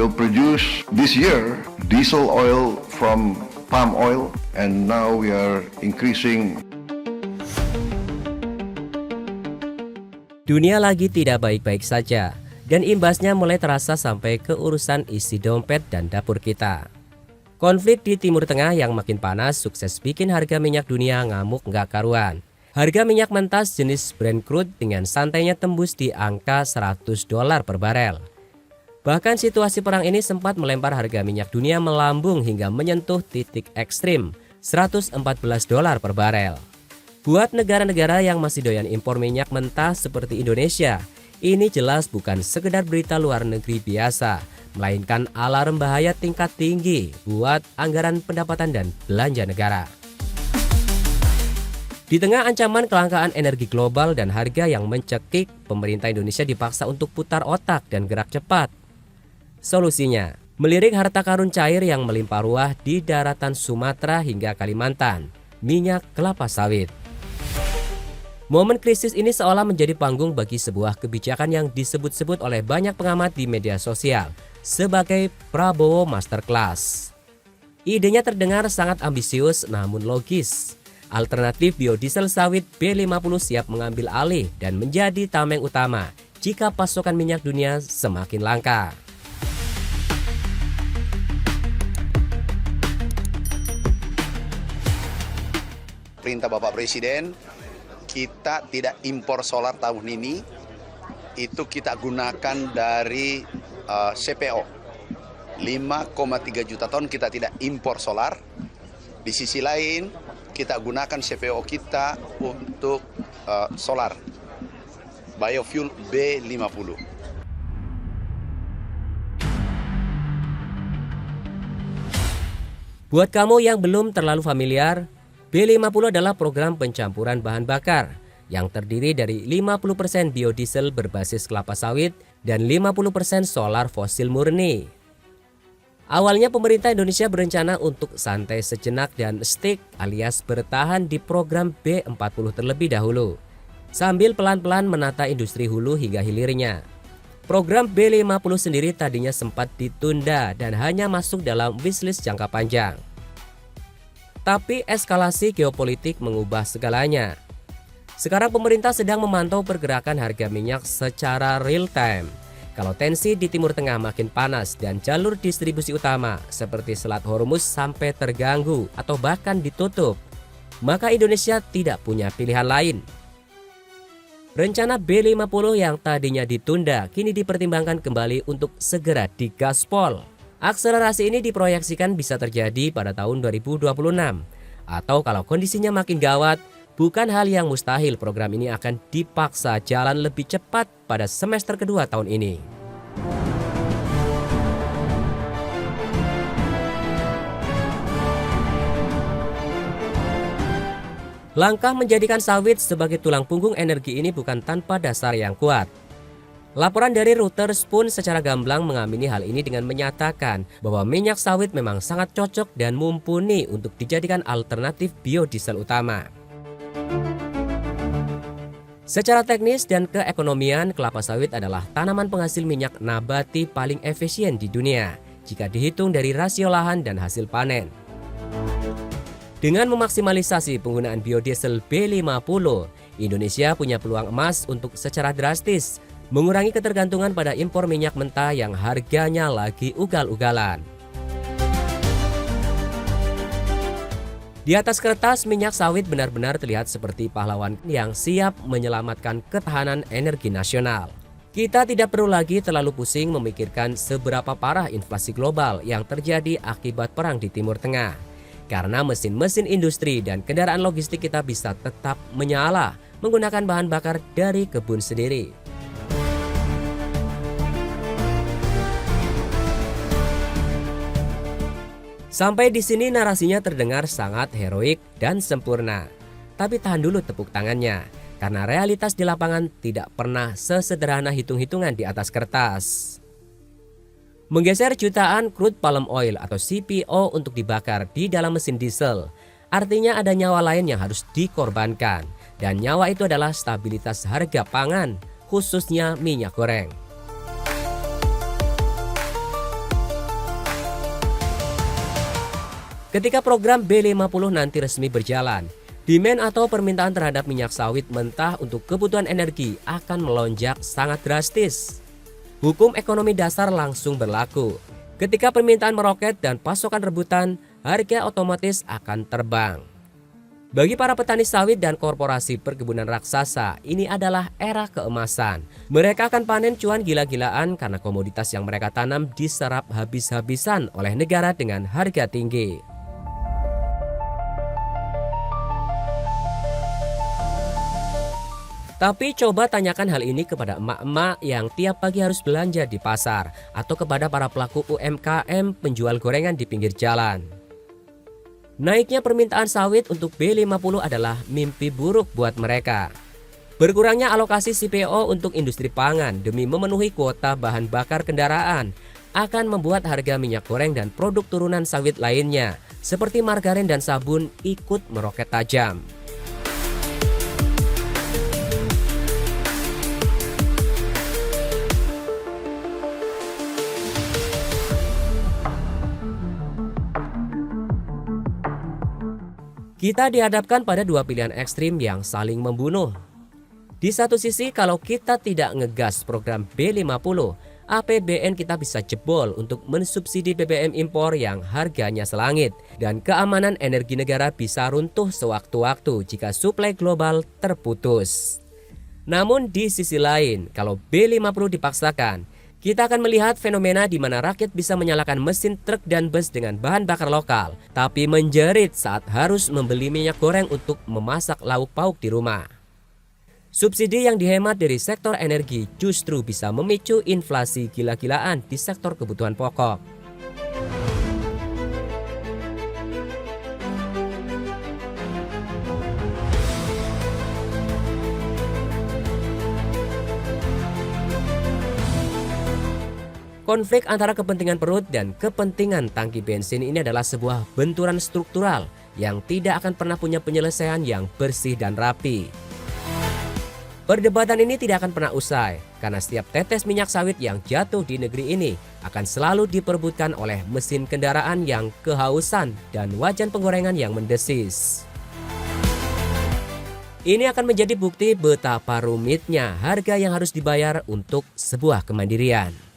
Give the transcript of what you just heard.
will produce this year diesel oil from palm oil, and now we are increasing. Dunia lagi tidak baik-baik saja, dan imbasnya mulai terasa sampai ke urusan isi dompet dan dapur kita. Konflik di Timur Tengah yang makin panas sukses bikin harga minyak dunia ngamuk nggak karuan. Harga minyak mentah jenis Brent crude dengan santainya tembus di angka $100 per barel. Bahkan situasi perang ini sempat melempar harga minyak dunia melambung hingga menyentuh titik ekstrim $114 per barel. Buat negara-negara yang masih doyan impor minyak mentah seperti Indonesia, ini jelas bukan sekedar berita luar negeri biasa, melainkan alarm bahaya tingkat tinggi buat anggaran pendapatan dan belanja negara. Di tengah ancaman kelangkaan energi global dan harga yang mencekik, pemerintah Indonesia dipaksa untuk putar otak dan gerak cepat. Solusinya, melirik harta karun cair yang melimpah ruah di daratan Sumatera hingga Kalimantan, minyak kelapa sawit. Momen krisis ini seolah menjadi panggung bagi sebuah kebijakan yang disebut-sebut oleh banyak pengamat di media sosial sebagai Prabowo Masterclass. Idenya terdengar sangat ambisius namun logis. Alternatif biodiesel sawit B50 siap mengambil alih dan menjadi tameng utama jika pasokan minyak dunia semakin langka. Perintah Bapak Presiden, kita tidak impor solar tahun ini, itu kita gunakan dari CPO. 5,3 juta ton kita tidak impor solar. Di sisi lain, kita gunakan CPO kita untuk solar, biofuel B50. Buat kamu yang belum terlalu familiar, B50 adalah program pencampuran bahan bakar yang terdiri dari 50% biodiesel berbasis kelapa sawit dan 50% solar fosil murni. Awalnya pemerintah Indonesia berencana untuk santai sejenak dan stick alias bertahan di program B40 terlebih dahulu, sambil pelan-pelan menata industri hulu hingga hilirnya. Program B50 sendiri tadinya sempat ditunda dan hanya masuk dalam wishlist jangka panjang. Tapi eskalasi geopolitik mengubah segalanya. Sekarang pemerintah sedang memantau pergerakan harga minyak secara real time. Kalau tensi di Timur Tengah makin panas dan jalur distribusi utama seperti Selat Hormuz sampai terganggu atau bahkan ditutup, maka Indonesia tidak punya pilihan lain. Rencana B50 yang tadinya ditunda kini dipertimbangkan kembali untuk segera digaspol. Akselerasi ini diproyeksikan bisa terjadi pada tahun 2026. Atau kalau kondisinya makin gawat, bukan hal yang mustahil program ini akan dipaksa jalan lebih cepat pada semester kedua tahun ini. Langkah menjadikan sawit sebagai tulang punggung energi ini bukan tanpa dasar yang kuat. Laporan dari Reuters pun secara gamblang mengamini hal ini dengan menyatakan bahwa minyak sawit memang sangat cocok dan mumpuni untuk dijadikan alternatif biodiesel utama. Secara teknis dan keekonomian, kelapa sawit adalah tanaman penghasil minyak nabati paling efisien di dunia jika dihitung dari rasio lahan dan hasil panen. Dengan memaksimalisasi penggunaan biodiesel B50, Indonesia punya peluang emas untuk secara drastis mengurangi ketergantungan pada impor minyak mentah yang harganya lagi ugal-ugalan. Di atas kertas, minyak sawit benar-benar terlihat seperti pahlawan yang siap menyelamatkan ketahanan energi nasional. Kita tidak perlu lagi terlalu pusing memikirkan seberapa parah inflasi global yang terjadi akibat perang di Timur Tengah. Karena mesin-mesin industri dan kendaraan logistik kita bisa tetap menyala menggunakan bahan bakar dari kebun sendiri. Sampai di sini narasinya terdengar sangat heroik dan sempurna. Tapi tahan dulu tepuk tangannya, karena realitas di lapangan tidak pernah sesederhana hitung-hitungan di atas kertas. Menggeser jutaan crude palm oil atau CPO untuk dibakar di dalam mesin diesel, artinya ada nyawa lain yang harus dikorbankan. Dan nyawa itu adalah stabilitas harga pangan, khususnya minyak goreng. Ketika program B50 nanti resmi berjalan, demand atau permintaan terhadap minyak sawit mentah untuk kebutuhan energi akan melonjak sangat drastis. Hukum ekonomi dasar langsung berlaku. Ketika permintaan meroket dan pasokan rebutan, harga otomatis akan terbang. Bagi para petani sawit dan korporasi perkebunan raksasa, ini adalah era keemasan. Mereka akan panen cuan gila-gilaan karena komoditas yang mereka tanam diserap habis-habisan oleh negara dengan harga tinggi. Tapi coba tanyakan hal ini kepada emak-emak yang tiap pagi harus belanja di pasar atau kepada para pelaku UMKM penjual gorengan di pinggir jalan. Naiknya permintaan sawit untuk B50 adalah mimpi buruk buat mereka. Berkurangnya alokasi CPO untuk industri pangan demi memenuhi kuota bahan bakar kendaraan akan membuat harga minyak goreng dan produk turunan sawit lainnya seperti margarin dan sabun ikut meroket tajam. Kita dihadapkan pada dua pilihan ekstrim yang saling membunuh. Di satu sisi, kalau kita tidak ngegas program B50, APBN kita bisa jebol untuk mensubsidi BBM impor yang harganya selangit, dan keamanan energi negara bisa runtuh sewaktu-waktu jika suplai global terputus. Namun di sisi lain, kalau B50 dipaksakan, kita akan melihat fenomena di mana rakyat bisa menyalakan mesin truk dan bus dengan bahan bakar lokal, tapi menjerit saat harus membeli minyak goreng untuk memasak lauk pauk di rumah. Subsidi yang dihemat dari sektor energi justru bisa memicu inflasi gila-gilaan di sektor kebutuhan pokok. Konflik antara kepentingan perut dan kepentingan tangki bensin ini adalah sebuah benturan struktural yang tidak akan pernah punya penyelesaian yang bersih dan rapi. Perdebatan ini tidak akan pernah usai karena setiap tetes minyak sawit yang jatuh di negeri ini akan selalu diperebutkan oleh mesin kendaraan yang kehausan dan wajan penggorengan yang mendesis. Ini akan menjadi bukti betapa rumitnya harga yang harus dibayar untuk sebuah kemandirian.